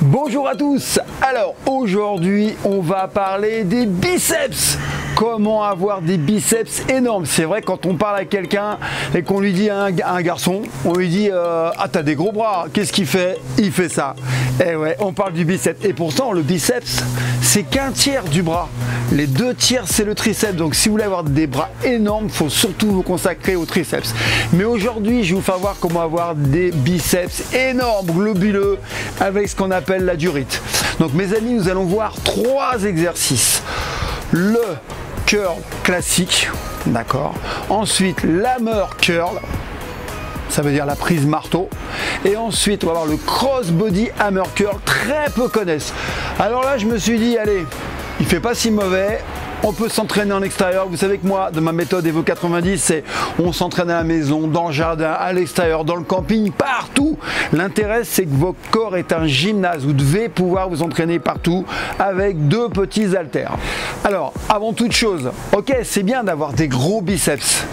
Bonjour à tous. Alors aujourd'hui on va parler des biceps. Comment avoir des biceps énormes? C'est vrai, quand on parle à quelqu'un et qu'on lui dit à un garçon, on lui dit ah, t'as des gros bras, qu'est-ce qu'il fait? Il fait ça. Et ouais, on parle du biceps. Et pourtant le biceps c'est qu'un tiers du bras. Les deux tiers c'est le triceps. Donc si vous voulez avoir des bras énormes, il faut surtout vous consacrer au triceps. Mais aujourd'hui je vais vous faire voir comment avoir des biceps énormes, globuleux, avec ce qu'on appelle la durite. Donc mes amis, nous allons voir 3 exercices. Le curl classique, d'accord. Ensuite, l'hammer curl, ça veut dire la prise marteau. Et ensuite, on va voir le crossbody hammer curl, très peu connaissent. Alors là, je me suis dit, allez, il fait pas si mauvais. On peut s'entraîner en extérieur. Vous savez que moi, de ma méthode Evo 90, c'est on s'entraîne à la maison, dans le jardin, à l'extérieur, dans le camping, partout. L'intérêt, c'est que votre corps est un gymnase. Vous devez pouvoir vous entraîner partout avec 2 petits haltères. Alors, avant toute chose, ok, c'est bien d'avoir des gros biceps.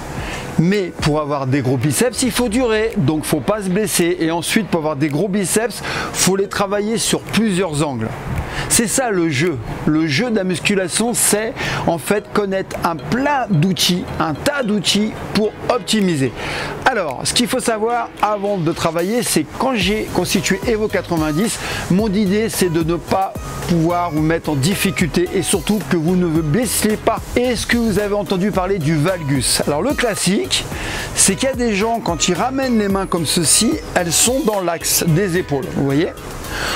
Mais pour avoir des gros biceps, il faut durer, donc faut pas se blesser. Et ensuite, pour avoir des gros biceps, faut les travailler sur plusieurs angles. C'est ça le jeu. Le jeu de la musculation, c'est en fait connaître un plein d'outils, un tas d'outils pour optimiser. Alors, ce qu'il faut savoir avant de travailler, c'est quand j'ai constitué Evo 90, mon idée c'est de ne pas pouvoir vous mettre en difficulté et surtout que vous ne vous blessiez pas. Est-ce que vous avez entendu parler du valgus? Alors le classique, c'est qu'il y a des gens, quand ils ramènent les mains comme ceci, elles sont dans l'axe des épaules, vous voyez?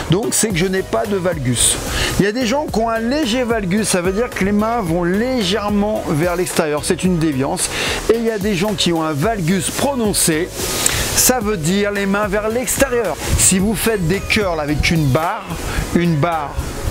Donc c'est que je n'ai pas de valgus. Il y a des gens qui ont un léger valgus, ça veut dire que les mains vont légèrement vers l'extérieur, c'est une déviance. Et il y a des gens qui ont un valgus prononcé, ça veut dire les mains vers l'extérieur. Si vous faites des curls avec une barre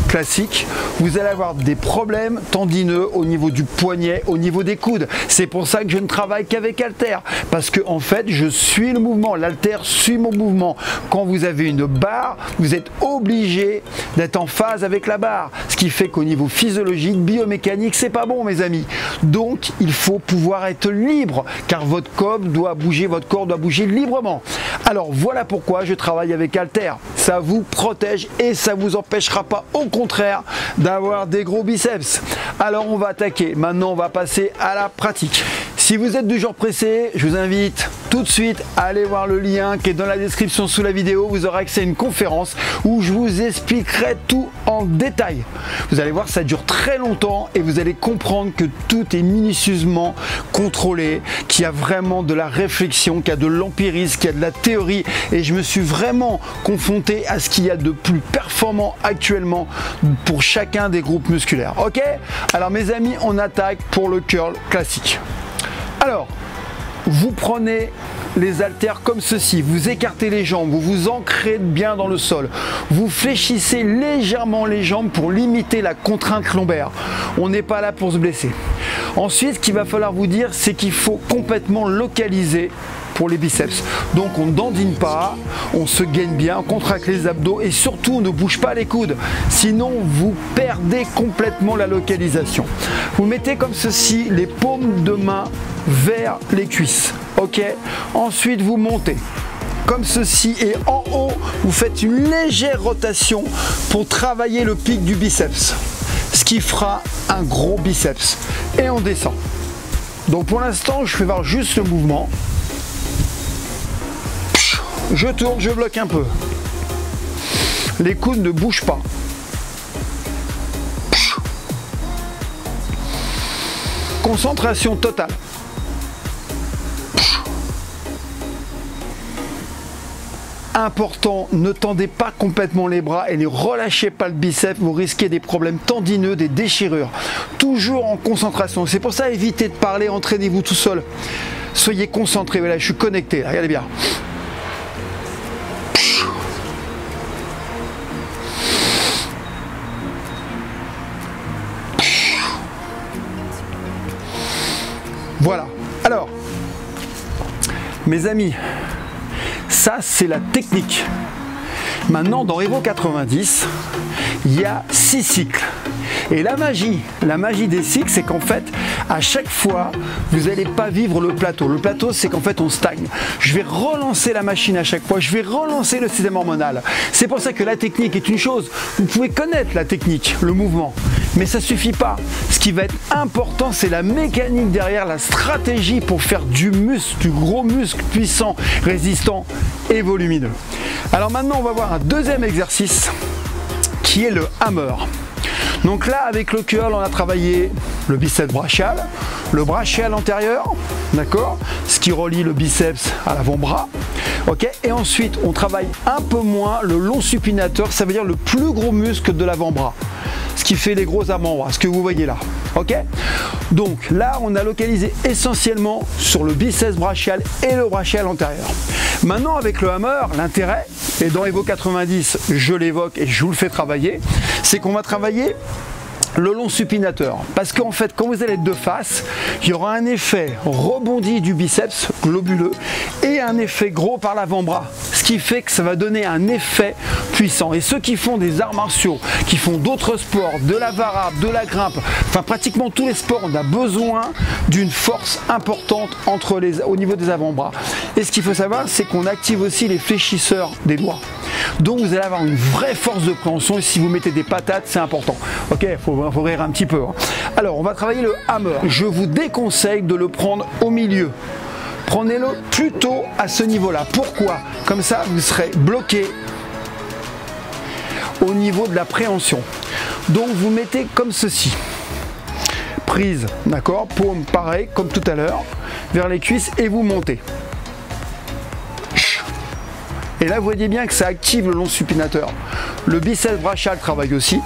classique, vous allez avoir des problèmes tendineux au niveau du poignet, au niveau des coudes. C'est pour ça que je ne travaille qu'avec haltère, parce que en fait je suis le mouvement, l'haltère suit mon mouvement. Quand vous avez une barre, vous êtes obligé d'être en phase avec la barre, ce qui fait qu'au niveau physiologique, biomécanique, c'est pas bon mes amis. Donc il faut pouvoir être libre, car votre corps doit bouger librement. Alors voilà pourquoi je travaille avec haltère. Ça vous protège et ça vous empêchera pas, au contraire, d'avoir des gros biceps. Alors on va attaquer. Maintenant on va passer à la pratique. Si vous êtes du genre pressé, je vous invite tout de suite à aller voir le lien qui est dans la description sous la vidéo. Vous aurez accès à une conférence où je vous expliquerai tout en détail. Vous allez voir, ça dure très longtemps et vous allez comprendre que tout est minutieusement contrôlé, qu'il y a vraiment de la réflexion, qu'il y a de l'empirisme, qu'il y a de la théorie. Et je me suis vraiment confronté à ce qu'il y a de plus performant actuellement pour chacun des groupes musculaires. Ok? Alors mes amis, on attaque pour le curl classique. Alors, vous prenez les haltères comme ceci, vous écartez les jambes, vous vous ancrez bien dans le sol, vous fléchissez légèrement les jambes pour limiter la contrainte lombaire. On n'est pas là pour se blesser. Ensuite, ce qu'il va falloir vous dire, c'est qu'il faut complètement localiser pour les biceps. Donc on ne dandine pas, on se gaine bien, on contracte les abdos et surtout on ne bouge pas les coudes, sinon vous perdez complètement la localisation. Vous mettez comme ceci les paumes de main vers les cuisses, ok? Ensuite vous montez comme ceci et en haut vous faites une légère rotation pour travailler le pic du biceps, ce qui fera un gros biceps, et on descend. Donc pour l'instant je fais voir juste le mouvement. Je tourne, je bloque un peu. Les coudes ne bougent pas. Concentration totale. Important, ne tendez pas complètement les bras et ne relâchez pas le biceps, vous risquez des problèmes tendineux, des déchirures. Toujours en concentration. C'est pour ça, évitez de parler, entraînez-vous tout seul. Soyez concentrés. Voilà, je suis connecté, là, regardez bien. Voilà. Alors, mes amis, ça c'est la technique. Maintenant, dans Evo 90, il y a 6 cycles. Et la magie des cycles, c'est qu'en fait, À chaque fois, vous n'allez pas vivre le plateau. Le plateau, c'est qu'en fait, on stagne. Je vais relancer la machine à chaque fois. Je vais relancer le système hormonal. C'est pour ça que la technique est une chose. Vous pouvez connaître la technique, le mouvement. Mais ça ne suffit pas. Ce qui va être important, c'est la mécanique derrière, la stratégie pour faire du muscle, du gros muscle puissant, résistant et volumineux. Alors maintenant, on va voir un deuxième exercice qui est le hammer. Donc là, avec le curl, on a travaillé le biceps brachial, le brachial antérieur, d'accord, ce qui relie le biceps à l'avant-bras. Ok, et ensuite, on travaille un peu moins le long supinateur, ça veut dire le plus gros muscle de l'avant-bras, ce qui fait les gros avant-bras, ce que vous voyez là. Ok, donc là, on a localisé essentiellement sur le biceps brachial et le brachial antérieur. Maintenant, avec le hammer, l'intérêt, et dans Evo 90, je l'évoque et je vous le fais travailler, c'est qu'on va travailler le long supinateur. Parce qu'en fait, quand vous allez être de face, il y aura un effet rebondi du biceps globuleux et un effet gros par l'avant-bras. Ce qui fait que ça va donner un effet puissant. Et ceux qui font des arts martiaux, qui font d'autres sports, de la varap, de la grimpe, enfin pratiquement tous les sports, on a besoin d'une force importante au niveau des avant-bras. Et ce qu'il faut savoir, c'est qu'on active aussi les fléchisseurs des doigts. Donc vous allez avoir une vraie force de préhension et si vous mettez des patates, c'est important. Ok, il faut rire un petit peu. Alors on va travailler le hammer. Je vous déconseille de le prendre au milieu. Prenez-le plutôt à ce niveau-là. Pourquoi? Comme ça, vous serez bloqué au niveau de la préhension. Donc vous mettez comme ceci. Prise, d'accord, paume pareil, comme tout à l'heure, vers les cuisses et vous montez. Et là, vous voyez bien que ça active le long supinateur. Le biceps brachial travaille aussi.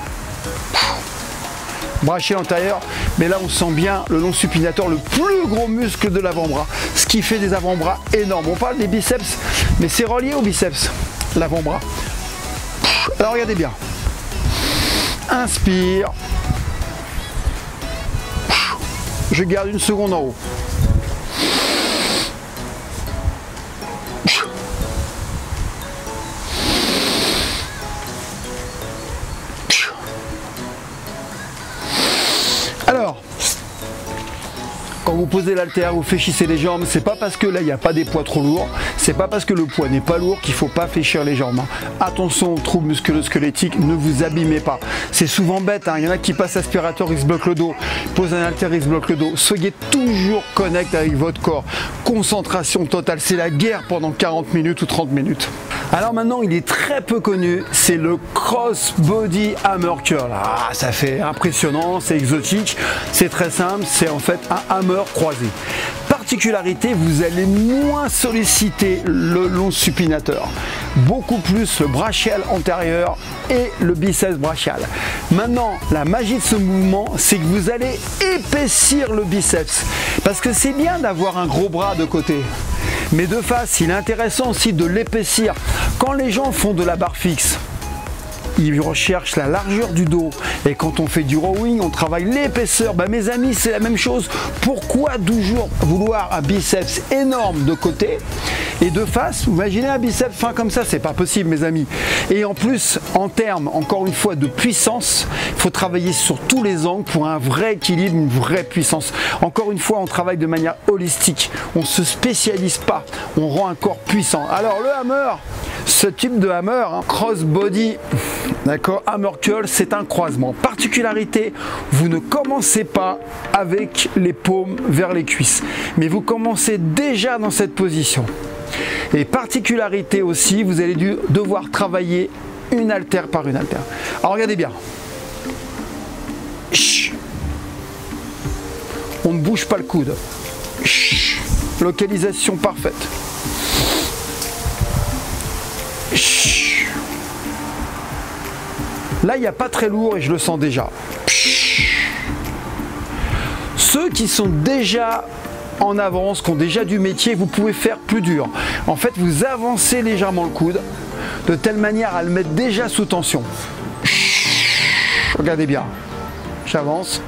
Brachial antérieur, mais là on sent bien le long supinateur, le plus gros muscle de l'avant-bras, ce qui fait des avant-bras énormes. On parle des biceps, mais c'est relié au biceps, l'avant-bras. Alors regardez bien. Inspire. Je garde une seconde en haut. Alors, quand vous posez l'haltère, vous fléchissez les jambes, c'est pas parce que là il n'y a pas des poids trop lourds, c'est pas parce que le poids n'est pas lourd qu'il faut pas fléchir les jambes. Attention aux troubles musculo-squelettiques, ne vous abîmez pas. C'est souvent bête, il y en a qui passent aspirateur, ils se bloquent le dos, posent un haltère, ils se bloquent le dos. Soyez toujours connecté avec votre corps. Concentration totale, c'est la guerre pendant 40 minutes ou 30 minutes. Alors maintenant, il est très peu connu, c'est le cross body hammer curl. Ah, ça fait impressionnant, c'est exotique, c'est très simple, c'est en fait un hammer croisé. Particularité, vous allez moins solliciter le long supinateur, beaucoup plus le brachial antérieur et le biceps brachial. Maintenant, la magie de ce mouvement, c'est que vous allez épaissir le biceps, parce que c'est bien d'avoir un gros bras de côté. Mais de face, il est intéressant aussi de l'épaissir. Quand les gens font de la barre fixe, ils recherchent la largeur du dos. Et quand on fait du rowing, on travaille l'épaisseur. Mes amis, c'est la même chose. Pourquoi toujours vouloir un biceps énorme de côté et de face? Imaginez un biceps fin comme ça, c'est pas possible, mes amis. Et en plus, en termes, encore une fois, de puissance, il faut travailler sur tous les angles pour un vrai équilibre, une vraie puissance. Encore une fois, on travaille de manière holistique. On ne se spécialise pas. On rend un corps puissant. Alors, le hammer, ce type de hammer, cross body, d'accord, hammer curl, c'est un croisement. Particularité, vous ne commencez pas avec les paumes vers les cuisses, mais vous commencez déjà dans cette position. Et particularité aussi, vous allez devoir travailler une haltère par une haltère. Alors regardez bien. On ne bouge pas le coude. Localisation parfaite. Là, il n'y a pas très lourd et je le sens déjà. Ceux qui sont déjà en avance, qui ont déjà du métier, vous pouvez faire plus dur. En fait, vous avancez légèrement le coude de telle manière à le mettre déjà sous tension. Regardez bien. J'avance.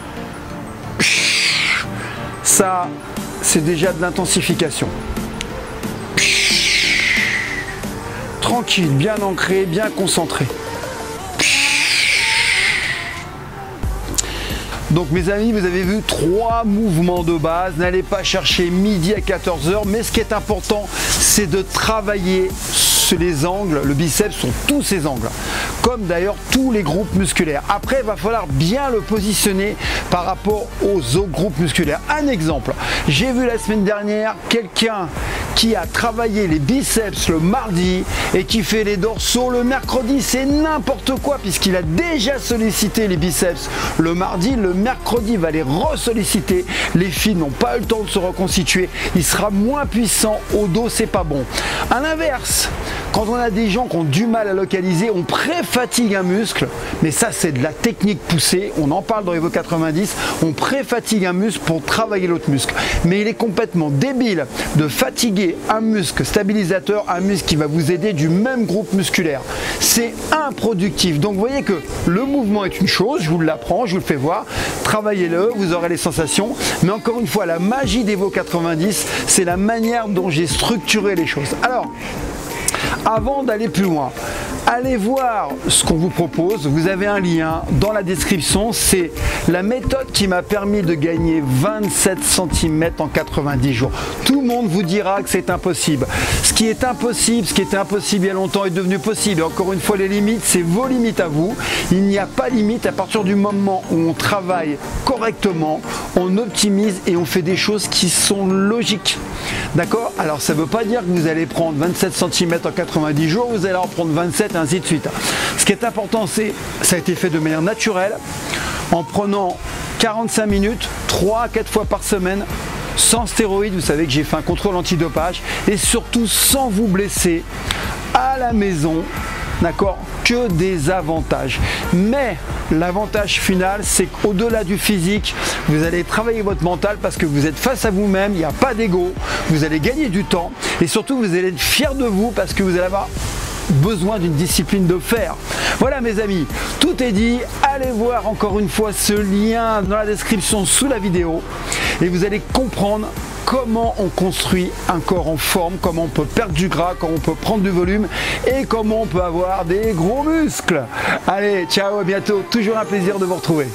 Ça, c'est déjà de l'intensification. Tranquille, bien ancré, bien concentré. Donc mes amis, vous avez vu 3 mouvements de base. N'allez pas chercher midi à 14 h, mais ce qui est important, c'est de travailler les angles. Le biceps sont tous ces angles, comme d'ailleurs tous les groupes musculaires. Après, il va falloir bien le positionner par rapport aux autres groupes musculaires. Un exemple, j'ai vu la semaine dernière quelqu'un qui a travaillé les biceps le mardi et qui fait les dorsaux le mercredi. C'est n'importe quoi, puisqu'il a déjà sollicité les biceps le mardi. Le mercredi, il va les ressolliciter. Les filles n'ont pas eu le temps de se reconstituer. Il sera moins puissant au dos, c'est pas bon. À l'inverse, quand on a des gens qui ont du mal à localiser, on pré-fatigue un muscle, mais ça c'est de la technique poussée, on en parle dans Evo 90, on pré-fatigue un muscle pour travailler l'autre muscle. Mais il est complètement débile de fatiguer un muscle stabilisateur, un muscle qui va vous aider du même groupe musculaire. C'est improductif. Donc vous voyez que le mouvement est une chose, je vous l'apprends, je vous le fais voir, travaillez-le, vous aurez les sensations. Mais encore une fois, la magie d'Evo 90, c'est la manière dont j'ai structuré les choses. Alors, avant d'aller plus loin, allez voir ce qu'on vous propose. Vous avez un lien dans la description. C'est la méthode qui m'a permis de gagner 27 cm en 90 jours. Tout le monde vous dira que c'est impossible. Ce qui est impossible, ce qui était impossible il y a longtemps est devenu possible. Et encore une fois, les limites, c'est vos limites à vous. Il n'y a pas de limite à partir du moment où on travaille correctement, on optimise et on fait des choses qui sont logiques. D'accord? Alors ça ne veut pas dire que vous allez prendre 27 cm en 90 jours, vous allez en prendre 27 et ainsi de suite. Ce qui est important, c'est ça a été fait de manière naturelle, en prenant 45 minutes, 3 à 4 fois par semaine, sans stéroïdes. Vous savez que j'ai fait un contrôle antidopage, et surtout sans vous blesser à la maison. D'accord? Que des avantages. Mais l'avantage final, c'est qu'au-delà du physique, vous allez travailler votre mental parce que vous êtes face à vous-même, il n'y a pas d'ego, vous allez gagner du temps et surtout vous allez être fier de vous parce que vous allez avoir besoin d'une discipline de fer. Voilà mes amis, tout est dit. Allez voir encore une fois ce lien dans la description sous la vidéo et vous allez comprendre comment on construit un corps en forme, comment on peut perdre du gras, comment on peut prendre du volume et comment on peut avoir des gros muscles. Allez, ciao, à bientôt, toujours un plaisir de vous retrouver.